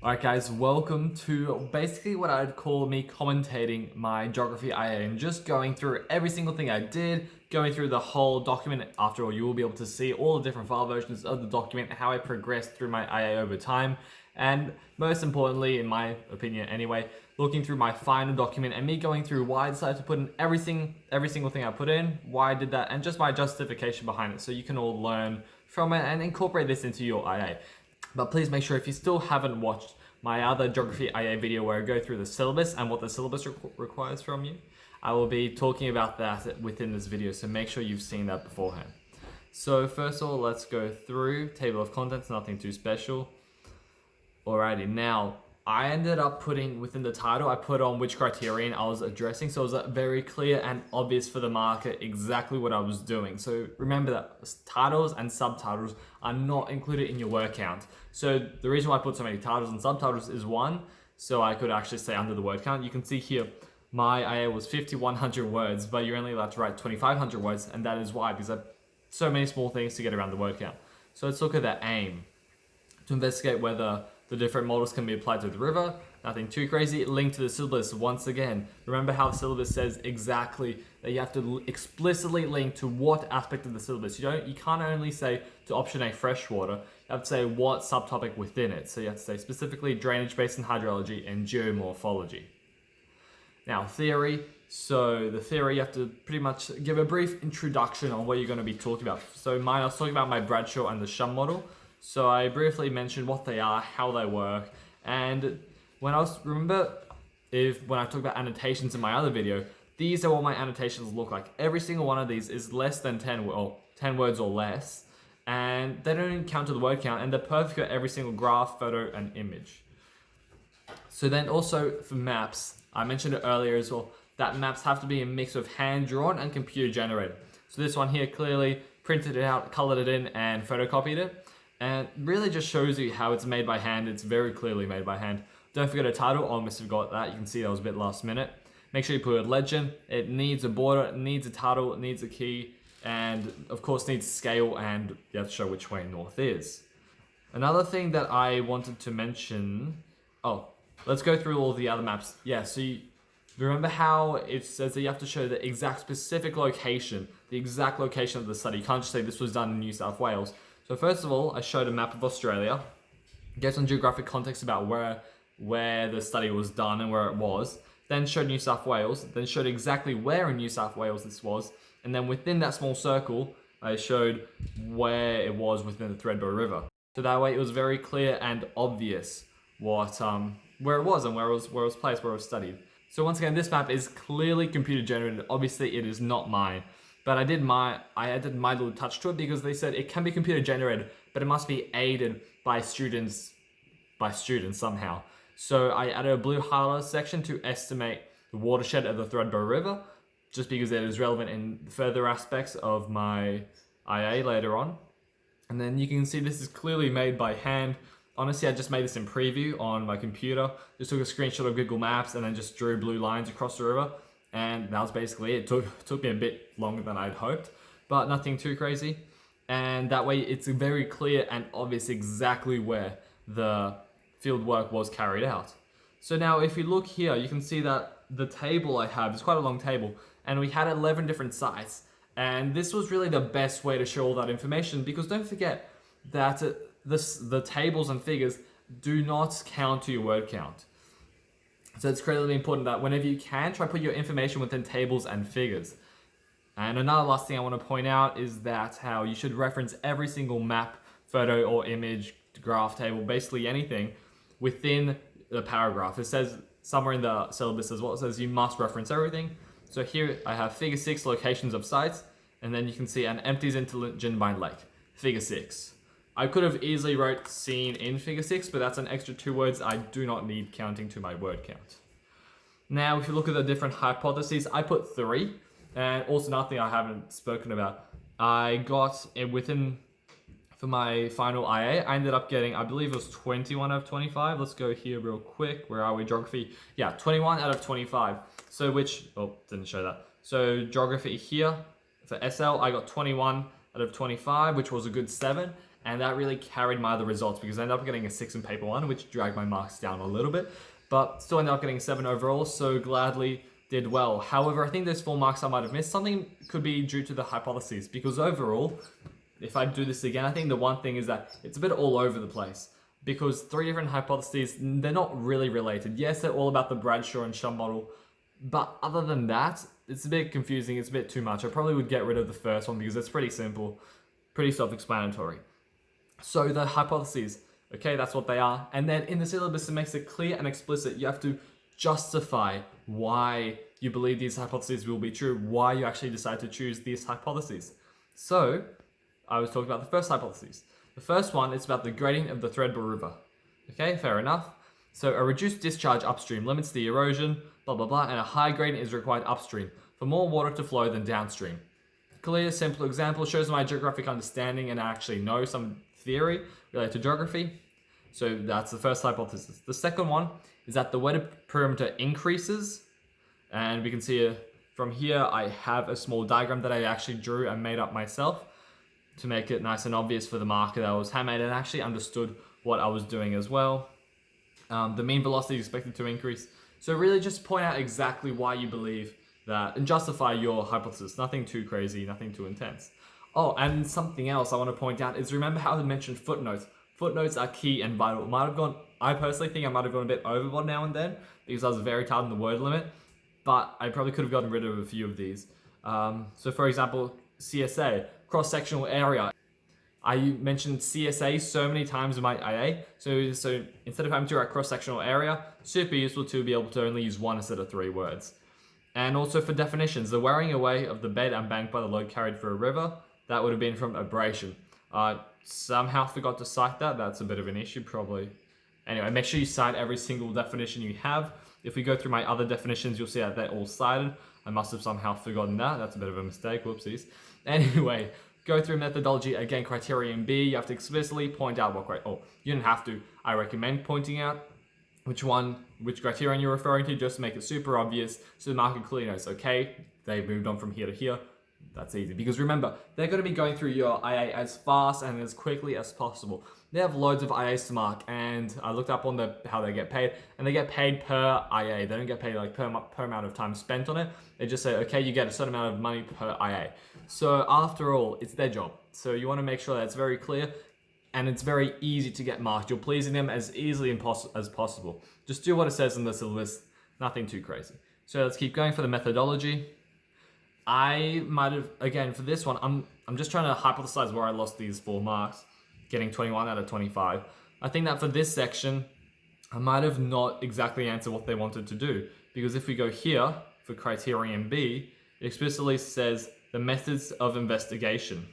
Alright guys, welcome to basically what I'd call me commentating my geography IA and just going through every single thing I did, going through the whole document. After all, you will be able to see all the different file versions of the document, how I progressed through my IA over time, and most importantly, in my opinion anyway, looking through my final document and me going through why I decided to put in every single thing I put in, why I did that, and just my justification behind it so you can all learn from it and incorporate this into your IA. But please make sure if you still haven't watched my other geography IA video where I go through the syllabus and what the syllabus requires from you, I will be talking about that within this video, so make sure you've seen that beforehand. So first of all, let's go through table of contents, nothing too special. Alrighty, now I ended up putting within the title, I put on which criterion I was addressing, so it was very clear and obvious for the market exactly what I was doing. So remember that titles and subtitles are not included in your word count. So the reason why I put so many titles and subtitles is one, so I could actually say under the word count. You can see here, my IA was 5,100 words, but you're only allowed to write 2,500 words, and that is why, because I have so many small things to get around the word count. So let's look at that aim. To investigate whether the different models can be applied to the river, nothing too crazy. Link to the syllabus once again. Remember how the syllabus says exactly that you have to explicitly link to what aspect of the syllabus. You can't only say to option A freshwater, you have to say what subtopic within it. So you have to say specifically drainage, basin hydrology, and geomorphology. Now theory. So the theory, you have to pretty much give a brief introduction on what you're going to be talking about. So mine, I was talking about my Bradshaw and the Shum model. So I briefly mentioned what they are, how they work, and when I talked about annotations in my other video, these are what my annotations look like. Every single one of these is less than 10 words or less, and they don't even count to the word count, and they're perfect for every single graph, photo, and image. So then also for maps, I mentioned it earlier as well, that maps have to be a mix of hand-drawn and computer-generated. So this one here clearly printed it out, colored it in, and photocopied it. And really just shows you how it's made by hand. It's very clearly made by hand. Don't forget a title. I almost forgot that. You can see that was a bit last minute. Make sure you put a legend. It needs a border, it needs a title, it needs a key, and of course needs scale, and you have to show which way north is. Another thing that I wanted to mention, let's go through all the other maps. Yeah, so you remember how it says that you have to show the exact specific location, the exact location of the study. You can't just say this was done in New South Wales. So first of all, I showed a map of Australia, get some geographic context about where the study was done and where it was, then showed New South Wales, then showed exactly where in New South Wales this was, and then within that small circle, I showed where it was within the Threadbow River. So that way it was very clear and obvious where it was and where it was placed, where it was studied. So once again, this map is clearly computer generated. Obviously it is not mine. But I added my little touch to it because they said it can be computer generated, but it must be aided by students somehow. So I added a blue highlight section to estimate the watershed of the Threadbow River, just because it is relevant in further aspects of my IA later on. And then you can see this is clearly made by hand. Honestly, I just made this in preview on my computer. Just took a screenshot of Google Maps and then just drew blue lines across the river. And that was basically it. Took me a bit longer than I'd hoped, but nothing too crazy. And that way it's very clear and obvious exactly where the field work was carried out. So now if you look here, you can see that the table I have is quite a long table, and we had 11 different sites. And this was really the best way to show all that information, because don't forget that the tables and figures do not count to your word count. So it's incredibly important that whenever you can, try to put your information within tables and figures. And another last thing I want to point out is that how you should reference every single map, photo or image, graph, table, basically anything within the paragraph. It says somewhere in the syllabus as well, it says you must reference everything. So here I have figure 6, locations of sites, and then you can see an empties into Jinbine Lake, figure 6. I could have easily wrote seen in figure 6, but that's an extra 2 words I do not need counting to my word count. Now, if you look at the different hypotheses, I put 3, and also nothing I haven't spoken about. I got for my final IA, I ended up getting, I believe it was 21 out of 25. Let's go here real quick. Where are we? Geography. Yeah, 21 out of 25. So didn't show that. So geography here, for SL, I got 21 out of 25, which was a good 7. And that really carried my other results because I ended up getting a 6 in paper 1, which dragged my marks down a little bit. But still ended up getting a 7 overall, so gladly did well. However, I think those 4 marks I might have missed. Something could be due to the hypotheses, because overall, if I do this again, I think the one thing is that it's a bit all over the place. Because 3 different hypotheses, they're not really related. Yes, they're all about the Bradshaw and Shum model, but other than that, it's a bit confusing, it's a bit too much. I probably would get rid of the first one because it's pretty simple, pretty self-explanatory. So the hypotheses, okay, that's what they are. And then in the syllabus, it makes it clear and explicit. You have to justify why you believe these hypotheses will be true, why you actually decide to choose these hypotheses. So I was talking about the first hypothesis. The first one is about the gradient of the Threadbare River. Okay, fair enough. So a reduced discharge upstream limits the erosion, blah, blah, blah, and a high gradient is required upstream for more water to flow than downstream. Clear, simple example, shows my geographic understanding and I actually know some theory related to geography. So that's the first hypothesis. The second one is that the weather perimeter increases. And we can see from here, I have a small diagram that I actually drew and made up myself to make it nice and obvious for the marker that I was handmade and actually understood what I was doing as well. The mean velocity is expected to increase. So really just point out exactly why you believe that and justify your hypothesis. Nothing too crazy, nothing too intense. Oh, and something else I want to point out is remember how I mentioned footnotes. Footnotes are key and vital. I personally think I might have gone a bit overboard now and then because I was very tight on the word limit, but I probably could have gotten rid of a few of these. So for example, CSA, cross-sectional area. I mentioned CSA so many times in my IA, so instead of having to write cross-sectional area, super useful to be able to only use 1 instead of 3 words. And also for definitions, the wearing away of the bed and bank by the load carried for a river, that would have been from abrasion. Somehow forgot to cite that. That's a bit of an issue probably. Anyway, make sure you cite every single definition you have. If we go through my other definitions, you'll see that they're all cited. I must have somehow forgotten that. That's a bit of a mistake. Whoopsies. Anyway, go through methodology. Again, criterion B, you have to explicitly point out you don't have to. I recommend pointing out which criterion you're referring to, just to make it super obvious so the marker clearly knows, okay, they've moved on from here to here. That's easy. Because remember, they're going to be going through your IA as fast and as quickly as possible. They have loads of IAs to mark, and I looked up on how they get paid, and they get paid per IA. They don't get paid like per amount of time spent on it. They just say, okay, you get a certain amount of money per IA. So after all, it's their job. So you want to make sure that it's very clear and it's very easy to get marked. You're pleasing them as easily as possible. Just do what it says in the syllabus, nothing too crazy. So let's keep going for the methodology. I might have, again, for this one, I'm just trying to hypothesize where I lost these 4 marks, getting 21 out of 25. I think that for this section, I might have not exactly answered what they wanted to do. Because if we go here for criterion B, it explicitly says the methods of investigation.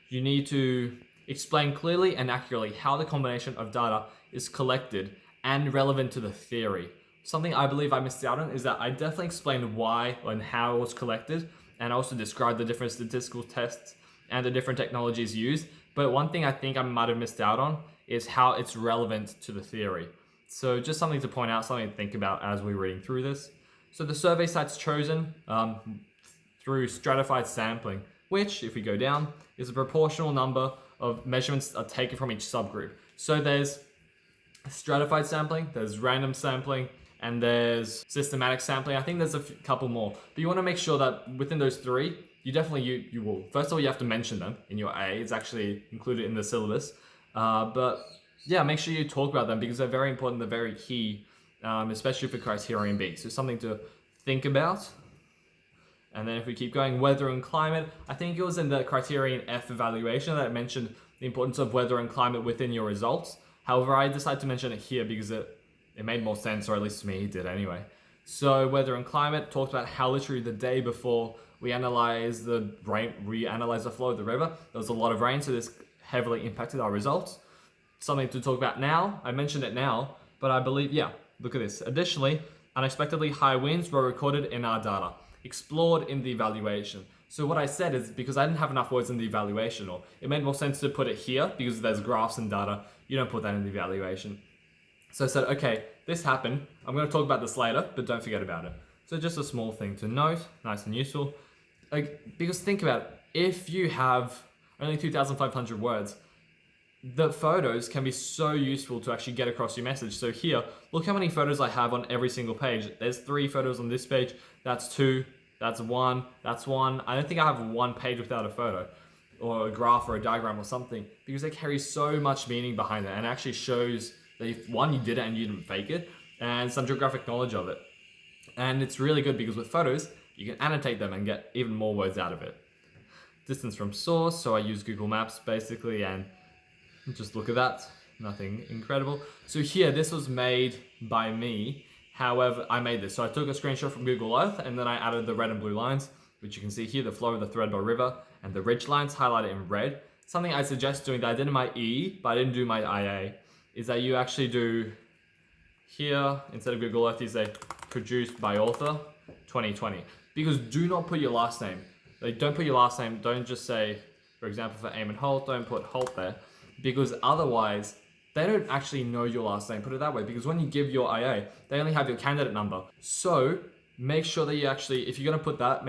You need to explain clearly and accurately how the combination of data is collected and relevant to the theory. Something I believe I missed out on is that I definitely explained why and how it was collected, and I also described the different statistical tests and the different technologies used. But one thing I think I might have missed out on is how it's relevant to the theory. So just something to point out, something to think about as we're reading through this. So the survey site's chosen through stratified sampling, which, if we go down, is a proportional number of measurements are taken from each subgroup. So there's stratified sampling, there's random sampling, and there's systematic sampling. I think there's a couple more, but you want to make sure that within those 3, you will. First of all, you have to mention them in your A. It's actually included in the syllabus. But yeah, make sure you talk about them because they're very important. They're very key, especially for criterion B. So something to think about. And then if we keep going, weather and climate, I think it was in the criterion F evaluation that it mentioned the importance of weather and climate within your results. However, I decided to mention it here because it made more sense, or at least to me it did anyway. So weather and climate talked about how literally the day before we analyzed the flow of the river, there was a lot of rain, so this heavily impacted our results. Something to talk about now, I mentioned it now, but I believe, look at this. Additionally, unexpectedly high winds were recorded in our data, explored in the evaluation. So what I said is because I didn't have enough words in the evaluation, or it made more sense to put it here because there's graphs and data. You don't put that in the evaluation. So I said, okay, this happened. I'm going to talk about this later, but don't forget about it. So just a small thing to note, nice and useful. Because think about it. If you have only 2,500 words. The photos can be so useful to actually get across your message. So here, look how many photos I have on every single page. There's 3 photos on this page, that's 2, that's 1, that's 1. I don't think I have one page without a photo or a graph or a diagram or something, because they carry so much meaning behind it and actually shows that if, one, you did it and you didn't fake it, and some geographic knowledge of it. And it's really good because with photos, you can annotate them and get even more words out of it. Distance from source, so I use Google Maps basically, and just look at that, nothing incredible. So here, this was made by me. However, I made this. So I took a screenshot from Google Earth and then I added the red and blue lines, which you can see here, the flow of the Threadbow River and the ridge lines highlighted in red. Something I suggest doing that I did in my E, but I didn't do my IA, is that you actually do here, instead of Google Earth, you say produced by author 2020. Because do not put your last name. Like, don't put your last name, don't just say, for example, for Eamon Holt, don't put Holt there. Because otherwise, they don't actually know your last name, put it that way. Because when you give your IA, they only have your candidate number. So make sure that you actually, if you're gonna put that,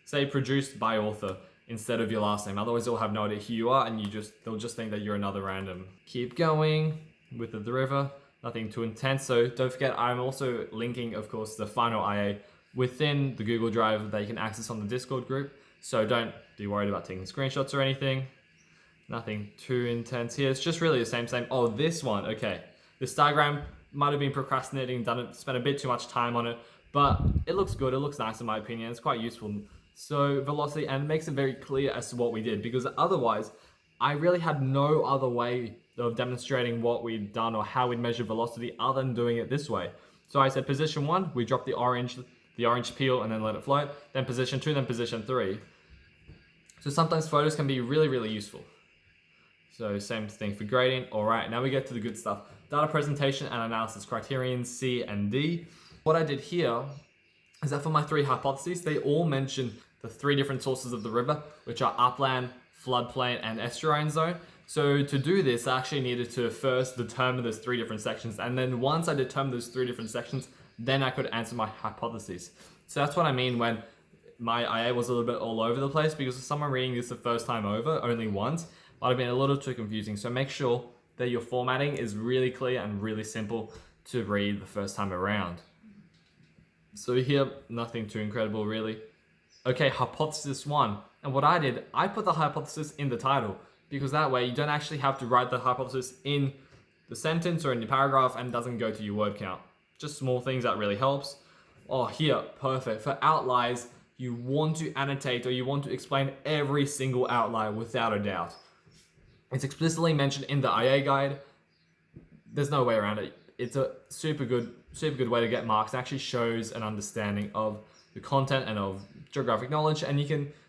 say produced by author instead of your last name. Otherwise they'll have no idea who you are and they'll just think that you're another random. Keep going with the river, nothing too intense. So don't forget, I'm also linking, of course, the final IA within the Google Drive that you can access on the Discord group. So don't be worried about taking screenshots or anything. Nothing too intense here. It's just really the same. Oh, this one, okay. This diagram might have been procrastinating, spent a bit too much time on it, but it looks good. It looks nice in my opinion. It's quite useful. So velocity, and it makes it very clear as to what we did, because otherwise I really had no other way of demonstrating what we'd done or how we'd measure velocity other than doing it this way. So I said position 1, we drop the orange peel and then let it float. Then position 2, then position 3. So sometimes photos can be really, really useful. So same thing for grading. All right, now we get to the good stuff. Data presentation and analysis criterion C and D. What I did here is that for my 3 hypotheses, they all mention the 3 different sources of the river, which are upland, floodplain, and estuarine zone. So to do this, I actually needed to first determine those 3 different sections. And then once I determined those 3 different sections, then I could answer my hypotheses. So that's what I mean when my IA was a little bit all over the place, because for someone reading this the first time over, only once, might have been a little too confusing. So make sure that your formatting is really clear and really simple to read the first time around. So here, nothing too incredible really. Okay, hypothesis 1. And what I did, I put the hypothesis in the title, because that way you don't actually have to write the hypothesis in the sentence or in the paragraph and it doesn't go to your word count. Just small things that really helps. Oh, here, perfect. For outliers, you want to annotate or you want to explain every single outlier without a doubt. It's explicitly mentioned in the IA guide. There's no way around it. It's a super good way to get marks. It actually shows an understanding of the content and of geographic knowledge, and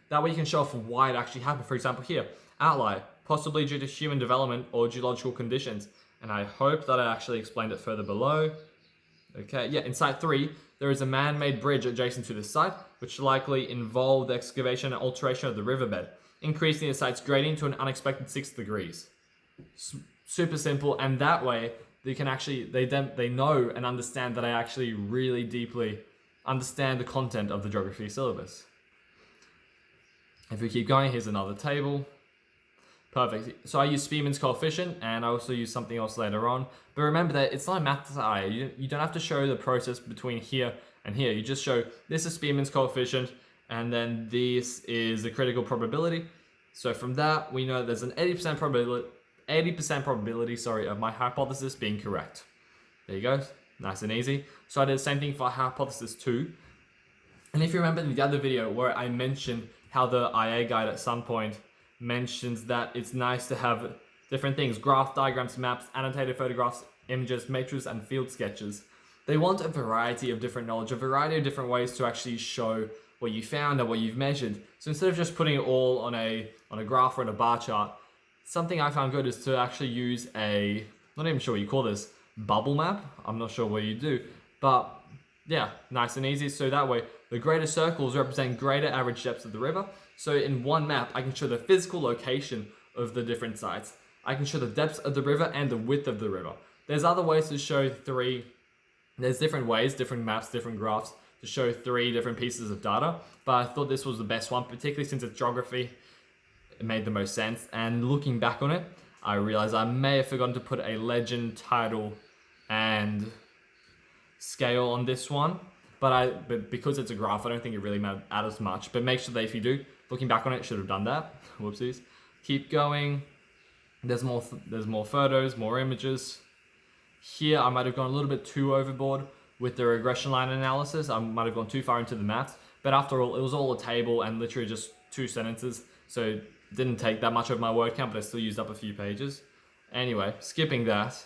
that way you can show off why it actually happened. For example, here, outlier, possibly due to human development or geological conditions. And I hope that I actually explained it further below. Okay, yeah, in site 3, there is a man-made bridge adjacent to this site, which likely involved the excavation and alteration of the riverbed, increasing the site's gradient to an unexpected 6 degrees. Super simple, and that way they can actually, they know and understand that I actually really deeply understand the content of the geography syllabus. If we keep going, here's another table. Perfect. So I use Spearman's coefficient, and I also use something else later on. But remember that it's not a math IA. You don't have to show the process between here and here. You just show this is Spearman's coefficient, and then this is the critical probability. So from that, we know there's an 80% probability of my hypothesis being correct. There you go. Nice and easy. So I did the same thing for hypothesis 2. And if you remember in the other video where I mentioned how the IA guide at some point mentions that it's nice to have different things, graph, diagrams, maps, annotated photographs, images, matrices, and field sketches. They want a variety of different knowledge, a variety of different ways to actually show what you found and what you've measured. So instead of just putting it all on a graph or on a bar chart, something I found good is to actually use a, not even sure what you call this, bubble map. I'm not sure what you do, but yeah, nice and easy. So that way, the greater circles represent greater average depths of the river. So in one map, I can show the physical location of the different sites. I can show the depths of the river and the width of the river. There's other ways to show there's different ways, different maps, different graphs to show 3 different pieces of data. But I thought this was the best one, particularly since it's geography. it made the most sense. And looking back on it, I realized I may have forgotten to put a legend, title, and scale on this one. But because it's a graph, I don't think it really matters much. But make sure that if you do, looking back on it, should have done that. Whoopsies. Keep going. There's more photos, more images. Here, I might have gone a little bit too overboard with the regression line analysis. I might have gone too far into the maths. But after all, it was all a table and literally just 2 sentences. So it didn't take that much of my word count, but I still used up a few pages. Anyway, skipping that.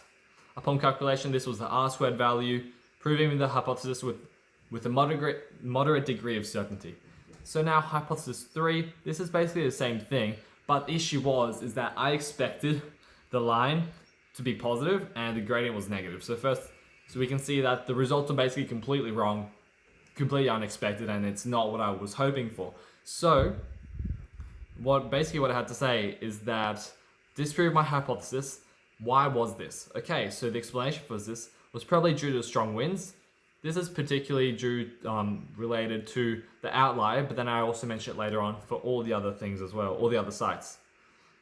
Upon calculation, this was the R-squared value, proving the hypothesis with a moderate degree of certainty. So now hypothesis 3, this is basically the same thing, but the issue is that I expected the line to be positive and the gradient was negative. So we can see that the results are basically completely wrong, completely unexpected, and it's not what I was hoping for. So what I had to say is that disproved my hypothesis. Why was this? Okay, so the explanation for this was probably due to strong winds. This is particularly related to the outlier, but then I also mentioned it later on for all the other things as well, all the other sites.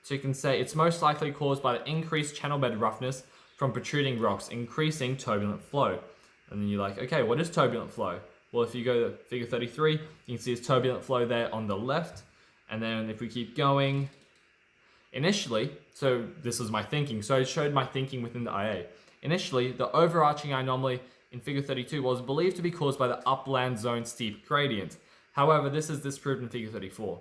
So you can say it's most likely caused by the increased channel bed roughness from protruding rocks, increasing turbulent flow. And then you're like, okay, what is turbulent flow? Well, if you go to figure 33, you can see it's turbulent flow there on the left. And then if we keep going, initially, so this was my thinking. So it showed my thinking within the IA. Initially, the overarching anomaly in figure 32 was believed to be caused by the upland zone steep gradient. However, this is disproved in figure 34.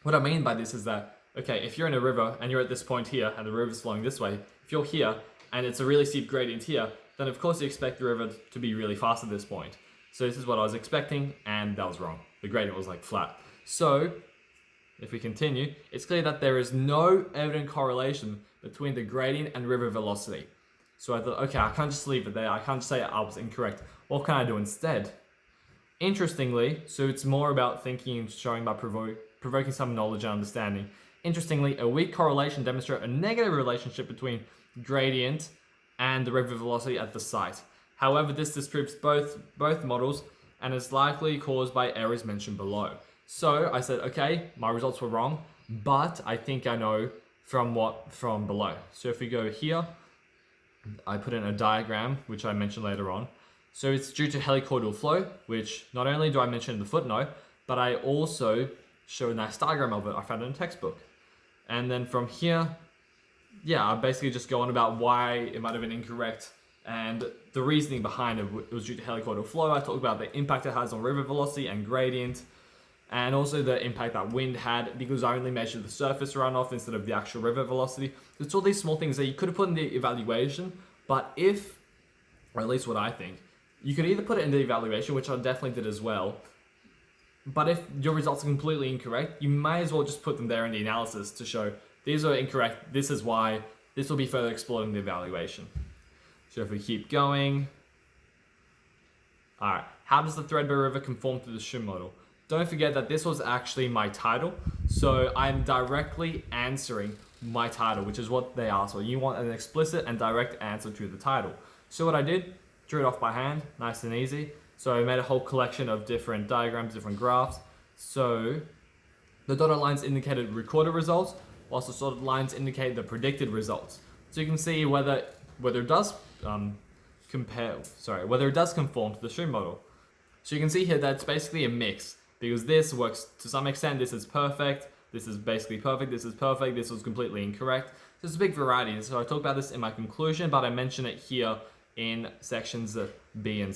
What I mean by this is that, okay, if you're in a river and you're at this point here and the river's flowing this way, if you're here and it's a really steep gradient here, then of course you expect the river to be really fast at this point. So this is what I was expecting, and that was wrong. The gradient was like flat. So if we continue, it's clear that there is no evident correlation between the gradient and river velocity. So I thought, okay, I can't just leave it there. I can't just say I was incorrect. What can I do instead? Interestingly, so it's more about thinking and showing by provoking some knowledge and understanding. Interestingly, a weak correlation demonstrates a negative relationship between gradient and the river velocity at the site. However, this disproves both models and is likely caused by errors mentioned below. So I said, okay, my results were wrong, but I think I know from below. So if we go here, I put in a diagram, which I mentioned later on. So it's due to helicoidal flow, which not only do I mention in the footnote, but I also show a nice diagram of it. I found it in a textbook. And then from here, yeah, I basically just go on about why it might have been incorrect and the reasoning behind it. It was due to helicoidal flow. I talked about the impact it has on river velocity and gradient, and also the impact that wind had, because I only measured the surface runoff instead of the actual river velocity. It's all these small things that you could have put in the evaluation, but or at least what I think, you could either put it in the evaluation, which I definitely did as well, but if your results are completely incorrect, you may as well just put them there in the analysis to show these are incorrect, this is why, this will be further explored in the evaluation. So if we keep going, alright, how does the Threadbare River conform to the Shim model? Don't forget that this was actually my title, so I'm directly answering my title, which is what they asked for. You want an explicit and direct answer to the title. So what I did, drew it off by hand, nice and easy. So I made a whole collection of different diagrams, different graphs. So the dotted lines indicated recorded results, whilst the dotted lines indicate the predicted results. So you can see whether it does whether it does conform to the Shim model. So you can see here that it's basically a mix, because this works to some extent. This is perfect, this is basically perfect, this is perfect, this was completely incorrect. So there's a big variety. So I talk about this in my conclusion, but I mention it here in sections B and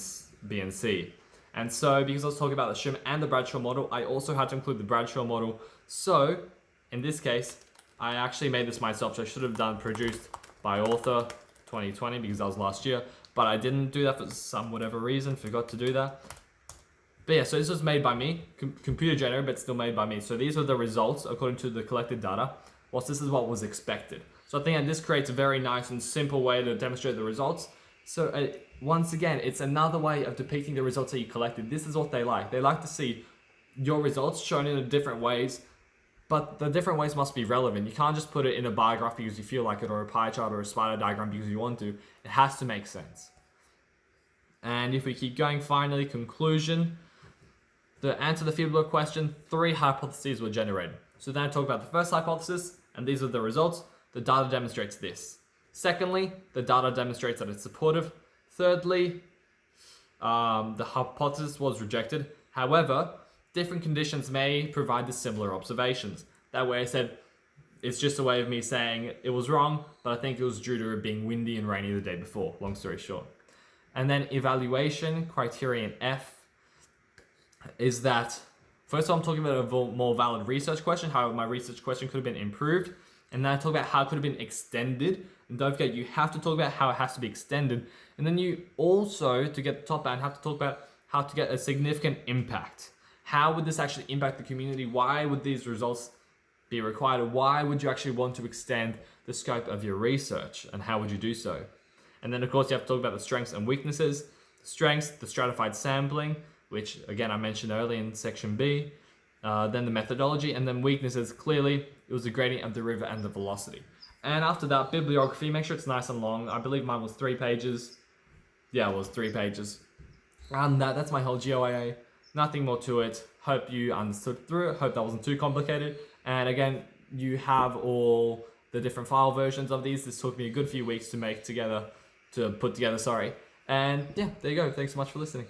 C. And so because I was talking about the Shim and the Bradshaw model, I also had to include the Bradshaw model. So in this case, I actually made this myself. So I should have done produced by author 2020 because that was last year, but I didn't do that for some whatever reason, forgot to do that. But yeah, so this was made by me, computer generated, but still made by me. So these are the results according to the collected data, whilst this is what was expected. So I think that this creates a very nice and simple way to demonstrate the results. So once again, it's another way of depicting the results that you collected. This is what they like. They like to see your results shown in different ways, but the different ways must be relevant. You can't just put it in a bar graph because you feel like it, or a pie chart or a spider diagram because you want to. It has to make sense. And if we keep going, finally, conclusion. To answer the Fieldwork question, 3 hypotheses were generated. So then I talk about the first hypothesis, and these are the results. The data demonstrates this. Secondly, the data demonstrates that it's supportive. Thirdly, the hypothesis was rejected. However, different conditions may provide the similar observations. That way I said, it's just a way of me saying it was wrong, but I think it was due to it being windy and rainy the day before, long story short. And then evaluation, criterion F, is that, first of all, I'm talking about a more valid research question, how my research question could have been improved. And then I talk about how it could have been extended. And don't forget, you have to talk about how it has to be extended. And then you also, to get the top down, have to talk about how to get a significant impact. How would this actually impact the community? Why would these results be required? Why would you actually want to extend the scope of your research? And how would you do so? And then, of course, you have to talk about the strengths and weaknesses. Strengths, the stratified sampling, which, again, I mentioned earlier in section B. Then the methodology, and then weaknesses, clearly, it was the gradient of the river and the velocity. And after that, bibliography, make sure it's nice and long. I believe mine was 3 pages. Yeah, it was 3 pages. And that's my whole GOIA. Nothing more to it. Hope you understood through it. Hope that wasn't too complicated. And again, you have all the different file versions of these. This took me a good few weeks to put together, sorry. And yeah, there you go. Thanks so much for listening.